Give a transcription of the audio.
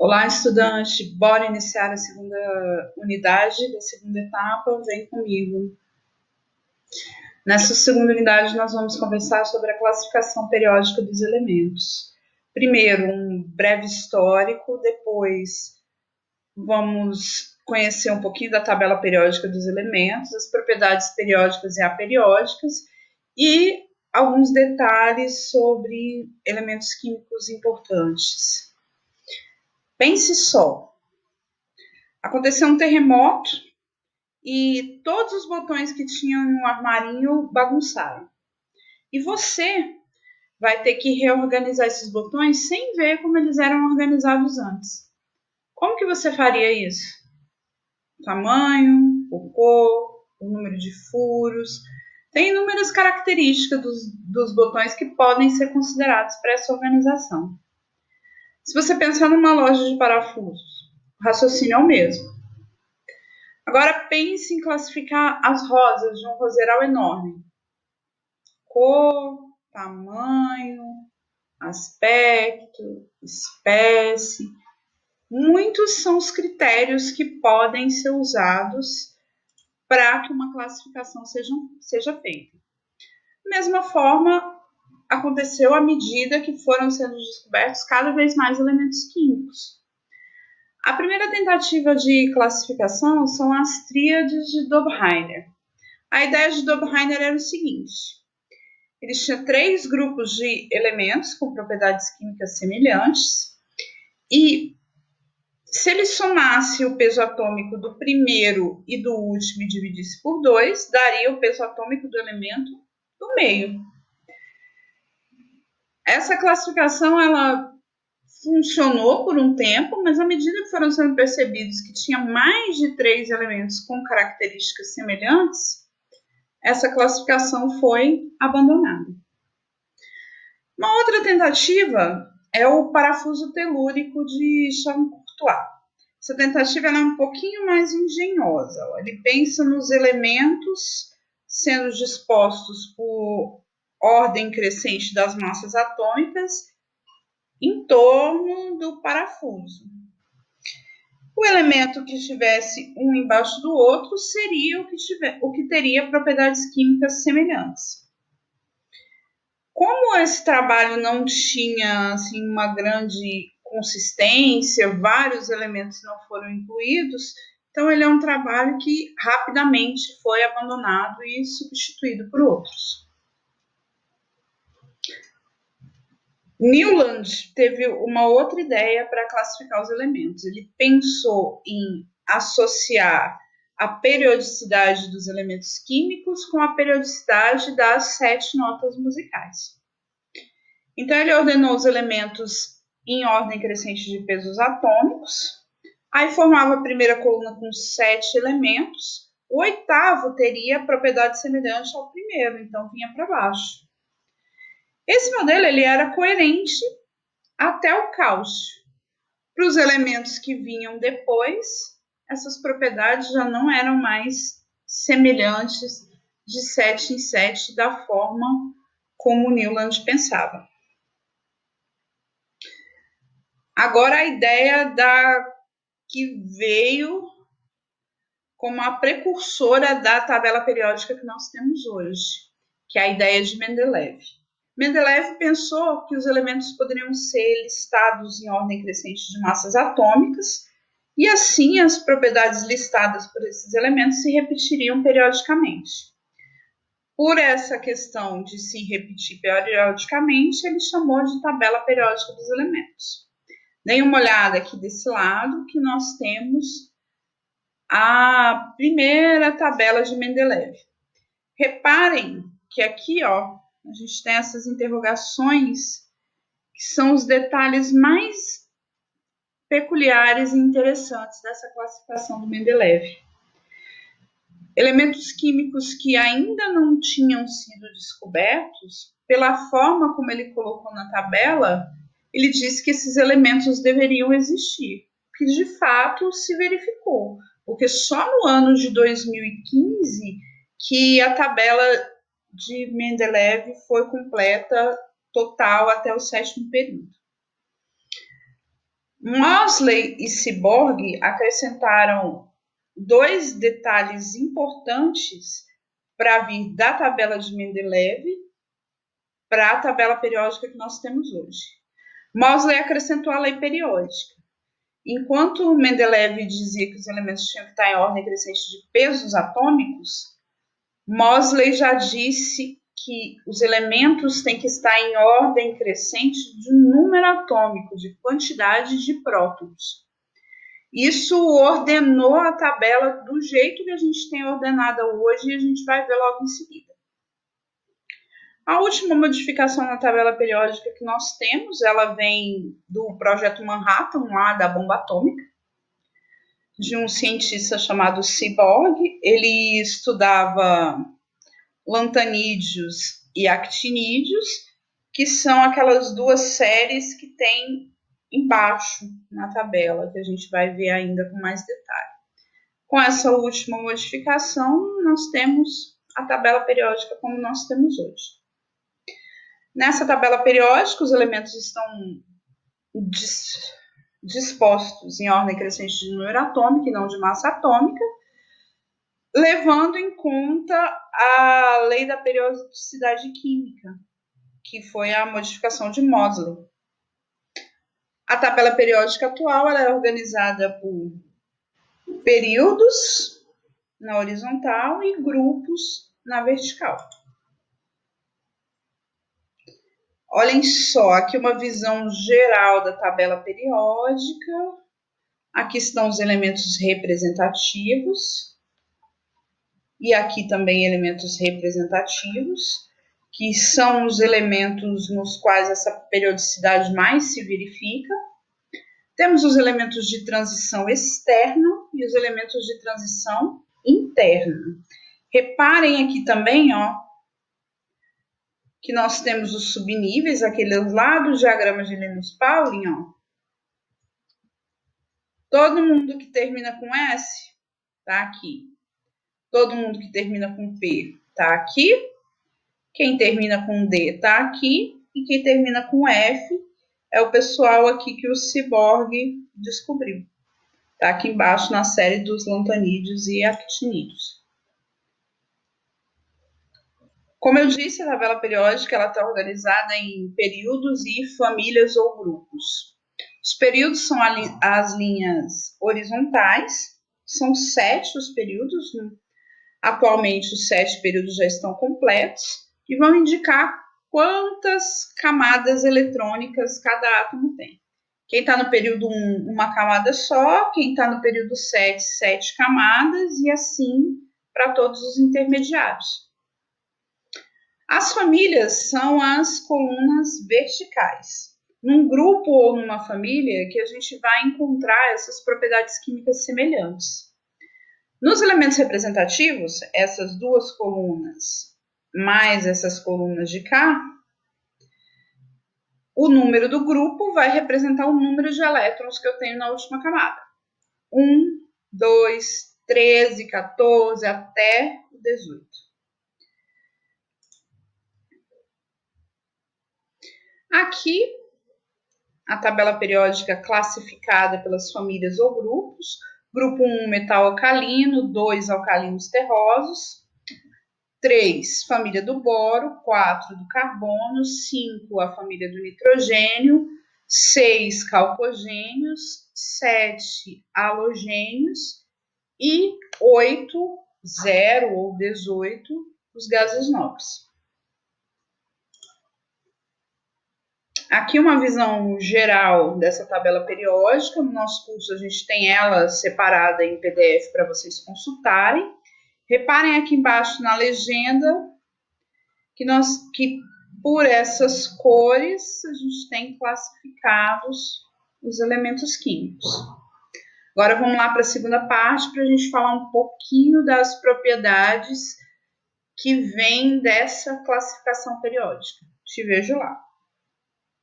Olá, estudante. Bora iniciar a segunda unidade da segunda etapa. Vem comigo. Nessa segunda unidade, nós vamos conversar sobre a classificação periódica dos elementos. Primeiro, um breve histórico, depois vamos conhecer um pouquinho da tabela periódica dos elementos, as propriedades periódicas e aperiódicas e alguns detalhes sobre elementos químicos importantes. Pense só, aconteceu um terremoto e todos os botões que tinham no armarinho bagunçaram. E você vai ter que reorganizar esses botões sem ver como eles eram organizados antes. Como que você faria isso? Tamanho, por cor, o número de furos. Tem inúmeras características dos botões que podem ser considerados para essa organização. Se você pensar numa loja de parafusos, o raciocínio é o mesmo. Agora pense em classificar as rosas de um roseral enorme. Cor, tamanho, aspecto, espécie. Muitos são os critérios que podem ser usados para que uma classificação seja feita. Da mesma forma, aconteceu à medida que foram sendo descobertos cada vez mais elementos químicos. A primeira tentativa de classificação são as tríades de Dobheimer. A ideia de Dobheimer era o seguinte: eles tinham 3 grupos de elementos com propriedades químicas semelhantes e se ele somasse o peso atômico do primeiro e do último e dividisse por 2, daria o peso atômico do elemento do meio. Essa classificação ela funcionou por um tempo, mas à medida que foram sendo percebidos que tinha mais de 3 elementos com características semelhantes, essa classificação foi abandonada. Uma outra tentativa é o parafuso telúrico de Champcourt. Essa tentativa é um pouquinho mais engenhosa. Ele pensa nos elementos sendo dispostos por ordem crescente das massas atômicas em torno do parafuso. O elemento que estivesse um embaixo do outro seria o que teria propriedades químicas semelhantes. Como esse trabalho não tinha assim, uma grande consistência, vários elementos não foram incluídos, então ele é um trabalho que rapidamente foi abandonado e substituído por outros. Newland teve uma outra ideia para classificar os elementos. Ele pensou em associar a periodicidade dos elementos químicos com a periodicidade das 7 notas musicais. Então, ele ordenou os elementos em ordem crescente de pesos atômicos, aí formava a primeira coluna com 7 elementos, o oitavo teria propriedade semelhante ao primeiro, então vinha para baixo. Esse modelo ele era coerente até o cálcio. Para os elementos que vinham depois, essas propriedades já não eram mais semelhantes de 7 em 7 da forma como Newland pensava. Agora a ideia que veio como a precursora da tabela periódica que nós temos hoje, que é a ideia de Mendeleev. Mendeleev pensou que os elementos poderiam ser listados em ordem crescente de massas atômicas e assim as propriedades listadas por esses elementos se repetiriam periodicamente. Por essa questão de se repetir periodicamente, ele chamou de tabela periódica dos elementos. Deem uma olhada aqui desse lado que nós temos a primeira tabela de Mendeleev. Reparem que aqui, a gente tem essas interrogações que são os detalhes mais peculiares e interessantes dessa classificação do Mendeleev. Elementos químicos que ainda não tinham sido descobertos, pela forma como ele colocou na tabela, ele disse que esses elementos deveriam existir, que de fato se verificou, porque só no ano de 2015 que a tabela de Mendeleev foi completa, total, até o 7º período. Moseley e Seaborg acrescentaram 2 detalhes importantes para vir da tabela de Mendeleev para a tabela periódica que nós temos hoje. Moseley acrescentou a lei periódica. Enquanto Mendeleev dizia que os elementos tinham que estar em ordem crescente de pesos atômicos, Moseley já disse que os elementos têm que estar em ordem crescente de número atômico, de quantidade de prótons. Isso ordenou a tabela do jeito que a gente tem ordenada hoje e a gente vai ver logo em seguida. A última modificação na tabela periódica que nós temos, ela vem do projeto Manhattan, lá da bomba atômica, de um cientista chamado Seaborg. Ele estudava lantanídeos e actinídeos, que são aquelas 2 séries que tem embaixo na tabela, que a gente vai ver ainda com mais detalhe. Com essa última modificação, nós temos a tabela periódica como nós temos hoje. Nessa tabela periódica, os elementos estão dispostos em ordem crescente de número atômico e não de massa atômica, levando em conta a lei da periodicidade química, que foi a modificação de Moseley. A tabela periódica atual ela é organizada por períodos na horizontal e grupos na vertical. Olhem só, aqui uma visão geral da tabela periódica. Aqui estão os elementos representativos. E aqui também elementos representativos, que são os elementos nos quais essa periodicidade mais se verifica. Temos os elementos de transição externa e os elementos de transição interna. Reparem aqui também, ó, que nós temos os subníveis, aqueles lá do diagrama de Linus-Pauling, ó. Todo mundo que termina com S está aqui. Todo mundo que termina com P está aqui. Quem termina com D está aqui. E quem termina com F é o pessoal aqui que o Seaborg descobriu. Está aqui embaixo na série dos lantanídeos e actinídeos. Como eu disse, a tabela periódica está organizada em períodos e famílias ou grupos. Os períodos são as linhas horizontais. São 7 os períodos. Atualmente, os 7 períodos já estão completos e vão indicar quantas camadas eletrônicas cada átomo tem. Quem está no período 1, uma camada só. Quem está no período 7, 7 camadas e assim para todos os intermediários. As famílias são as colunas verticais. Num grupo ou numa família que a gente vai encontrar essas propriedades químicas semelhantes. Nos elementos representativos, essas 2 colunas mais essas colunas de cá, o número do grupo vai representar o número de elétrons que eu tenho na última camada. 1, 2, 13, 14, até 18. Aqui, a tabela periódica classificada pelas famílias ou grupos. Grupo 1, metal alcalino, 2, alcalinos terrosos, 3, família do boro, 4, do carbono, 5, a família do nitrogênio, 6, calcogênios, 7, halogênios e 8, 0 ou 18, os gases nobres. Aqui uma visão geral dessa tabela periódica. No nosso curso a gente tem ela separada em PDF para vocês consultarem. Reparem aqui embaixo na legenda que por essas cores a gente tem classificados os elementos químicos. Agora vamos lá para a segunda parte para a gente falar um pouquinho das propriedades que vêm dessa classificação periódica. Te vejo lá.